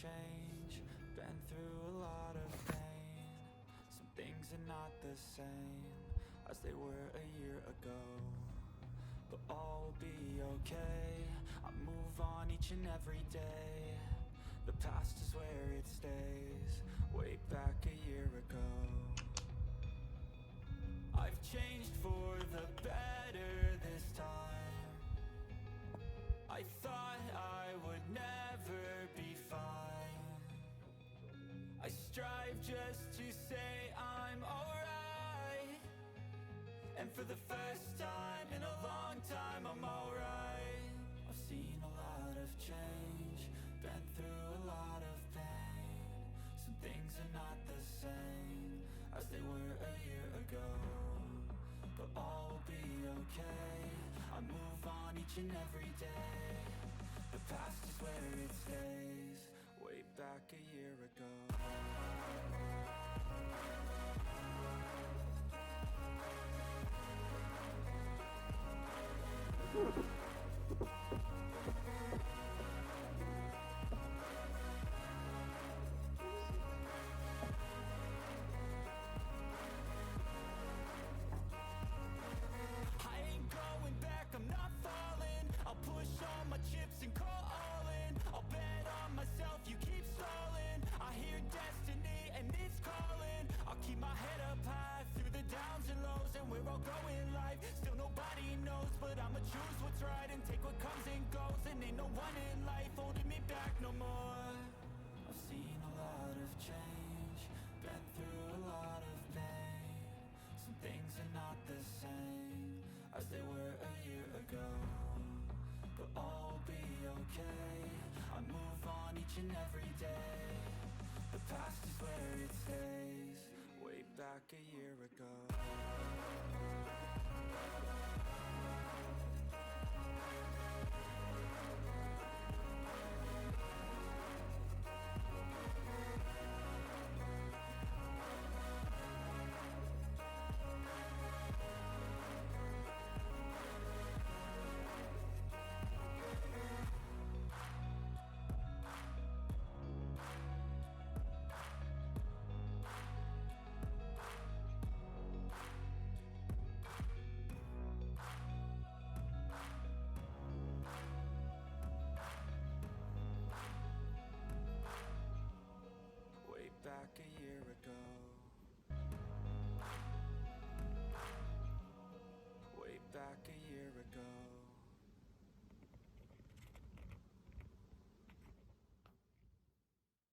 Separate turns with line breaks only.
change, been through a lot of pain. Some things are not the same as they were a year ago, but all will be okay. I move on each and every day. The past is where it stays, way back a year ago. I've changed for the better this time. I thought I would never be fine. I strive just to say I'm alright, and for the first time in a long time I'm alright. I've seen a lot of change, been through a lot of pain. Some things are not the same as they were a year ago, but all will be okay. I move on each and every day. The past is where it stays, way back a year ago. I ain't going back, I'm not falling. I'll push all my chips and call all in. I'll bet on myself, you keep stalling. I hear destiny and it's calling. I'll keep my head up high through the downs and lows, and we're all going life. Still nobody knows, but I'ma choose what's right and take what comes and goes. And ain't no one in life holding me back no more. I've seen a lot of change, been through a lot of pain. Some things are not the same as they were a year ago, but all will be okay. I move on each and every day. The past is where it stays,